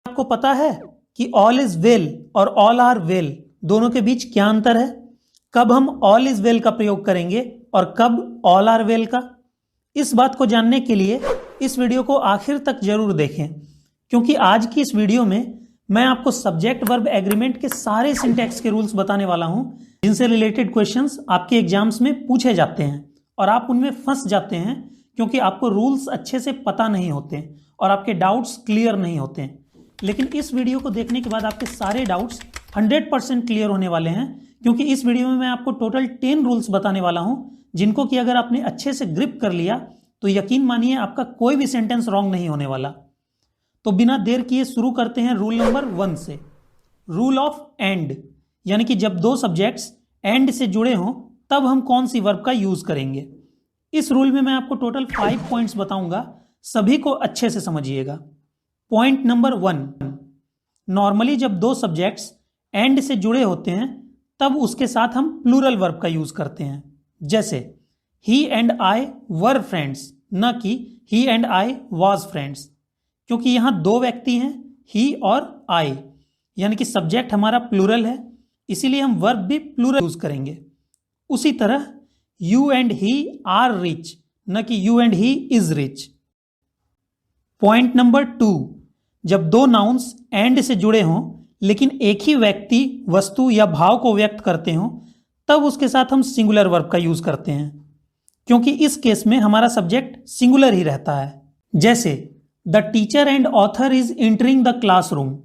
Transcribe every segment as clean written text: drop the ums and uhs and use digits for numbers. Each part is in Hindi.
आपको पता है कि ऑल इज वेल और ऑल आर वेल दोनों के बीच क्या अंतर है? कब हम ऑल इज वेल का प्रयोग करेंगे और कब ऑल आर वेल का? इस बात को जानने के लिए इस वीडियो को आखिर तक जरूर देखें, क्योंकि आज की इस वीडियो में मैं आपको सब्जेक्ट वर्ब एग्रीमेंट के सारे सिंटैक्स के रूल्स बताने वाला हूं, जिनसे रिलेटेड क्वेश्चंस आपके एग्जाम्स में पूछे जाते हैं और आप उनमें फंस जाते हैं क्योंकि आपको रूल्स अच्छे से पता नहीं होते और आपके डाउट्स क्लियर नहीं होते। लेकिन इस वीडियो को देखने के बाद आपके सारे डाउट्स 100% क्लियर होने वाले हैं, क्योंकि इस वीडियो में मैं आपको टोटल 10 रूल्स बताने वाला हूं, जिनको कि अगर आपने अच्छे से ग्रिप कर लिया तो यकीन मानिए आपका कोई भी सेंटेंस रॉन्ग नहीं होने वाला। तो बिना देर किए शुरू करते हैं रूल नंबर 1 से। रूल ऑफ एंड, यानी कि जब दो सब्जेक्ट्स एंड से जुड़े हों तब हम कौन सी वर्ब का यूज करेंगे। इस रूल में मैं आपको टोटल 5 पॉइंट्स बताऊंगा, सभी को अच्छे से समझिएगा। पॉइंट नंबर 1, नॉर्मली जब दो सब्जेक्ट्स एंड से जुड़े होते हैं तब उसके साथ हम प्लूरल वर्ब का यूज करते हैं, जैसे ही एंड आई वर फ्रेंड्स, न कि ही एंड आई वाज फ्रेंड्स, क्योंकि यहां दो व्यक्ति हैं, ही और आई, यानी कि सब्जेक्ट हमारा प्लूरल है, इसीलिए हम वर्ब भी प्लूरल यूज करेंगे। उसी तरह you and he are rich, न कि you and he is rich. Point number 2, जब दो नाउन्स एंड से जुड़े हों लेकिन एक ही व्यक्ति, वस्तु या भाव को व्यक्त करते हों तब उसके साथ हम सिंगुलर वर्ब का यूज करते हैं, क्योंकि इस केस में हमारा सब्जेक्ट सिंगुलर ही रहता है। जैसे the teacher and author is entering the classroom,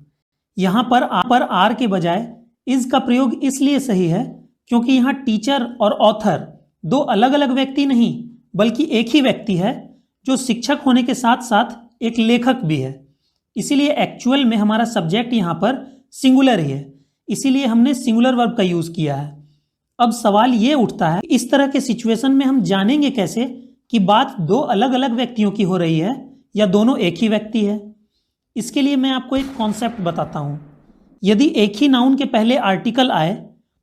यहां पर आर के बजाय इज का प्रयोग इसलिए सही है क्योंकि यहां टीचर और ऑथर दो अलग अलग व्यक्ति नहीं बल्कि एक ही व्यक्ति है, जो शिक्षक होने के साथ साथ एक लेखक भी है। इसीलिए एक्चुअल में हमारा सब्जेक्ट यहां पर सिंगुलर ही है, इसीलिए हमने सिंगुलर वर्ब का यूज किया है। अब सवाल ये उठता है, इस तरह के सिचुएशन में हम जानेंगे कैसे कि बात दो अलग अलग व्यक्तियों की हो रही है या दोनों एक ही व्यक्ति है। इसके लिए मैं आपको एक कॉन्सेप्ट बताता हूं। यदि एक ही नाउन के पहले आर्टिकल आए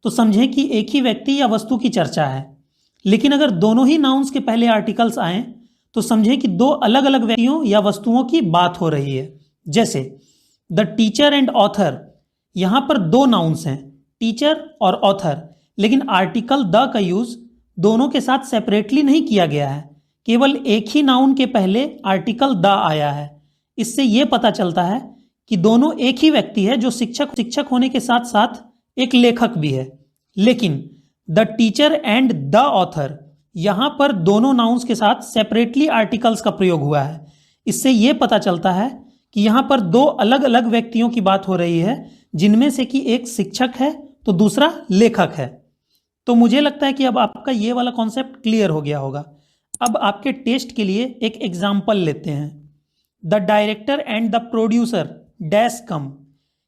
तो समझें कि एक ही व्यक्ति या वस्तु की चर्चा है, लेकिन अगर दोनों ही नाउन्स के पहले आर्टिकल्स आए तो समझें कि दो अलग अलग व्यक्तियों या वस्तुओं की बात हो रही है। जैसे द टीचर एंड ऑथर, यहां पर दो नाउन्स हैं, टीचर और ऑथर, लेकिन आर्टिकल द का यूज दोनों के साथ सेपरेटली नहीं किया गया है, केवल एक ही नाउन के पहले आर्टिकल द आया है। इससे यह पता चलता है कि दोनों एक ही व्यक्ति है, जो शिक्षक होने के साथ साथ एक लेखक भी है। लेकिन the teacher and the author, यहां पर दोनों नाउन्स के साथ सेपरेटली आर्टिकल्स का प्रयोग हुआ है। इससे यह पता चलता है कि यहां पर दो अलग अलग व्यक्तियों की बात हो रही है, जिनमें से कि एक शिक्षक है तो दूसरा लेखक है। तो मुझे लगता है कि अब आपका ये वाला कॉन्सेप्ट क्लियर हो गया होगा। अब आपके टेस्ट के लिए एक एग्जाम्पल लेते हैं। The director and the producer dash come,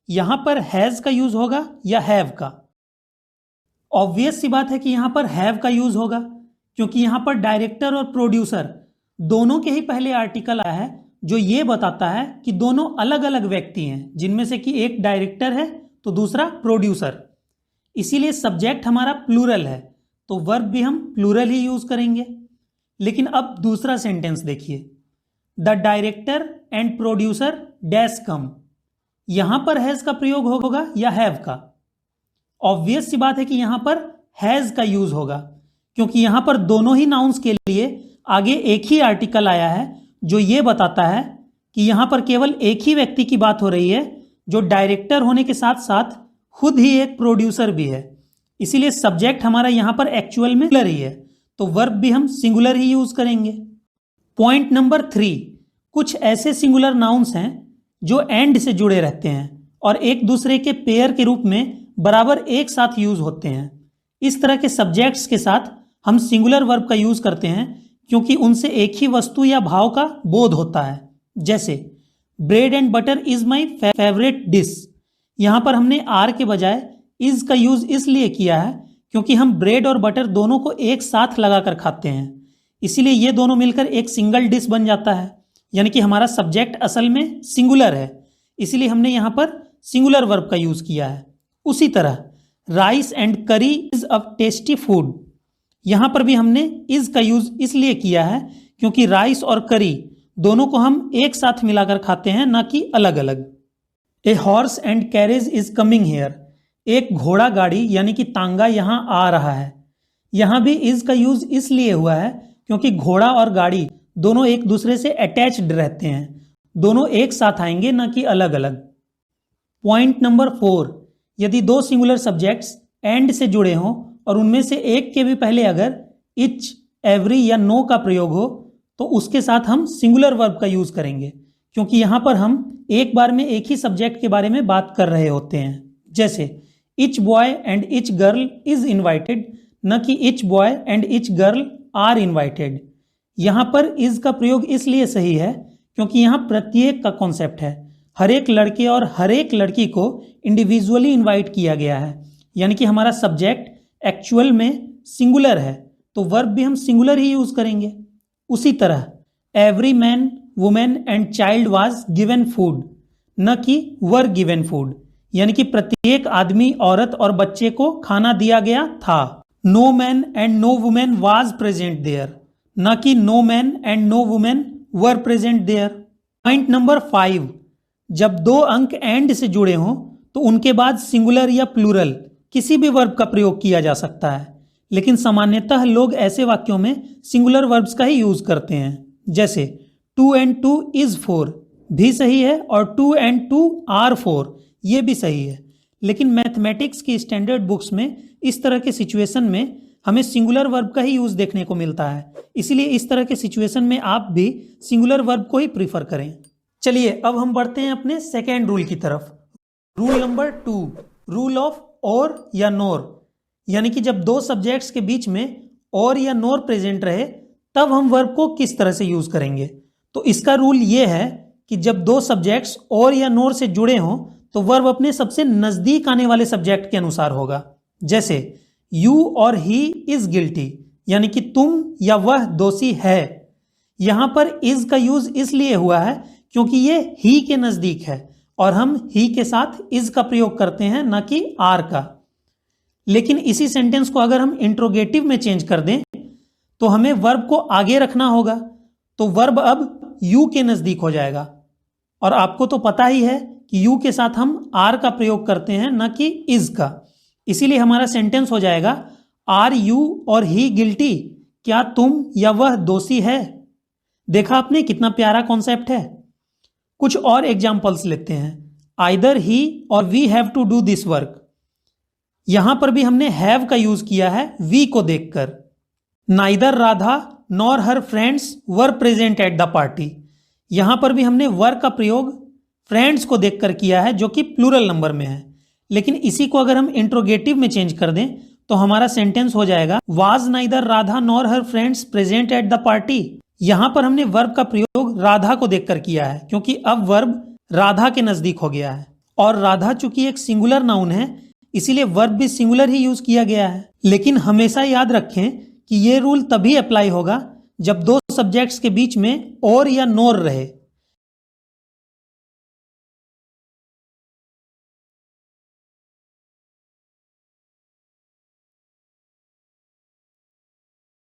यहां पर हैज का यूज होगा या हैव का? ऑब्वियस सी बात है कि यहां पर हैव का यूज होगा, क्योंकि यहां पर डायरेक्टर और प्रोड्यूसर दोनों के ही पहले आर्टिकल आया है, जो ये बताता है कि दोनों अलग अलग व्यक्ति हैं, जिनमें से कि एक डायरेक्टर है तो दूसरा प्रोड्यूसर। इसीलिए सब्जेक्ट हमारा प्लूरल है, तो वर्ब भी हम प्लूरल ही यूज करेंगे। लेकिन अब दूसरा सेंटेंस देखिए, the director and producer dash come, यहां पर हैज का प्रयोग होगा या हैव का? ऑब्वियस सी बात है कि यहां पर हैज का यूज होगा, क्योंकि यहां पर दोनों ही नाउन्स के लिए आगे एक ही आर्टिकल आया है, जो ये बताता है कि यहां पर केवल एक ही व्यक्ति की बात हो रही है, जो डायरेक्टर होने के साथ साथ खुद ही एक प्रोड्यूसर भी है। इसीलिए सब्जेक्ट हमारा यहां पर एक्चुअल में सिंगुलर ही है, तो वर्ब भी हम सिंगुलर ही यूज करेंगे। पॉइंट नंबर 3, कुछ ऐसे सिंगुलर नाउन्स हैं जो एंड से जुड़े रहते हैं और एक दूसरे के पेयर के रूप में बराबर एक साथ यूज होते हैं। इस तरह के सब्जेक्ट्स के साथ हम सिंगुलर वर्ब का यूज करते हैं, क्योंकि उनसे एक ही वस्तु या भाव का बोध होता है। जैसे bread and butter is my favourite dish, यहां पर हमने आर के बजाय इज का यूज इसलिए किया है क्योंकि हम ब्रेड और बटर दोनों को एक साथ लगाकर खाते हैं, इसीलिए ये दोनों मिलकर एक सिंगल डिश बन जाता है, यानी कि हमारा सब्जेक्ट असल में सिंगुलर है, इसीलिए हमने यहां पर सिंगुलर वर्ब का यूज किया है। उसी तरह राइस एंड करी इज अ टेस्टी फूड, यहां पर भी हमने इज का यूज इसलिए किया है क्योंकि राइस और करी दोनों को हम एक साथ मिलाकर खाते हैं, ना कि अलग अलग। A horse and carriage is coming here, एक घोड़ा गाड़ी यानी कि तांगा यहाँ आ रहा है। यहाँ भी इज का यूज इसलिए हुआ है क्योंकि घोड़ा और गाड़ी दोनों एक दूसरे से अटैच्ड रहते हैं, दोनों एक साथ आएंगे ना कि अलग अलग। पॉइंट नंबर 4, यदि दो सिंगुलर सब्जेक्ट्स एंड से जुड़े हों और उनमें से एक के भी पहले अगर इच, एवरी या नो का प्रयोग हो तो उसके साथ हम सिंगुलर वर्ब का यूज करेंगे, क्योंकि यहां पर हम एक बार में एक ही सब्जेक्ट के बारे में बात कर रहे होते हैं। जैसे each boy and each girl is invited, न कि each boy and each girl are invited. यहां पर इज का प्रयोग इसलिए सही है क्योंकि यहां प्रत्येक का कॉन्सेप्ट है, हर एक लड़के और हर एक लड़की को इंडिविजुअली इन्वाइट किया गया है, यानी कि हमारा सब्जेक्ट एक्चुअल में सिंगुलर है तो वर्ब भी हम सिंगुलर ही यूज करेंगे। उसी तरह every man, women and child was given food, न कि वर गिवन फूड, यानी कि प्रत्येक आदमी, औरत और बच्चे को खाना दिया गया था। No man and no women was present there, न कि no man and no women were present there. Point number 5, जब दो अंक एंड से जुड़े हों तो उनके बाद सिंगुलर या प्लूरल किसी भी वर्ब का प्रयोग किया जा सकता है, लेकिन सामान्यतः लोग ऐसे वाक्यों में सिंगुलर वर्ब्स का ही यूज करते हैं। जैसे 2 and 2 is 4 भी सही है और 2 and 2 are 4 ये भी सही है, लेकिन मैथमेटिक्स की स्टैंडर्ड बुक्स में इस तरह के सिचुएशन में हमें सिंगुलर वर्ब का ही यूज देखने को मिलता है, इसलिए इस तरह के सिचुएशन में आप भी सिंगुलर वर्ब को ही प्रीफर करें। चलिए अब हम बढ़ते हैं अपने सेकेंड रूल की तरफ। रूल नंबर 2, रूल ऑफ और या नोर, यानी कि जब दो सब्जेक्ट्स के बीच में और या नोर प्रेजेंट रहे तब हम वर्ब को किस तरह से यूज करेंगे। तो इसका रूल ये है कि जब दो सब्जेक्ट्स और या नोर से जुड़े हों तो वर्ब अपने सबसे नजदीक आने वाले सब्जेक्ट के अनुसार होगा। जैसे यू और ही इज गिल्टी, यानी कि तुम या वह दोषी है। यहां पर इज का यूज इसलिए हुआ है क्योंकि ये ही के नजदीक है और हम ही के साथ इज का प्रयोग करते हैं, ना कि आर का। लेकिन इसी सेंटेंस को अगर हम इंट्रोगेटिव में चेंज कर दें तो हमें वर्ब को आगे रखना होगा, तो वर्ब अब यू के नजदीक हो जाएगा। और आपको तो पता ही है कि यू के साथ हम आर का प्रयोग करते हैं, ना कि इज का। इसीलिए हमारा सेंटेंस हो जाएगा आर यू और ही गिल्टी, क्या तुम या वह दोषी है। देखा आपने कितना प्यारा कॉन्सेप्ट है। कुछ और एग्जाम्पल्स लेते हैं। आइदर ही और we have to do this work, यहां पर भी हमने हैव का यूज किया है वी को देखकर। Neither Radha nor her friends were present at the party, यहां पर भी हमने वर का प्रयोग फ्रेंड्स को देखकर किया है जो कि प्लूरल नंबर में है। लेकिन इसी को अगर हम इंट्रोगेटिव में चेंज कर दें तो हमारा सेंटेंस हो जाएगा was neither Radha nor her friends present at the party. यहां पर हमने वर्ब का प्रयोग राधा को देखकर किया है क्योंकि अब वर्ब राधा के नजदीक हो गया है, और राधा चूंकि एक सिंगुलर नाउन है इसीलिए वर्ब भी सिंगुलर ही यूज किया गया है। लेकिन हमेशा याद रखें कि ये रूल तभी अप्लाई होगा जब दो सब्जेक्ट्स के बीच में और या नोर रहे,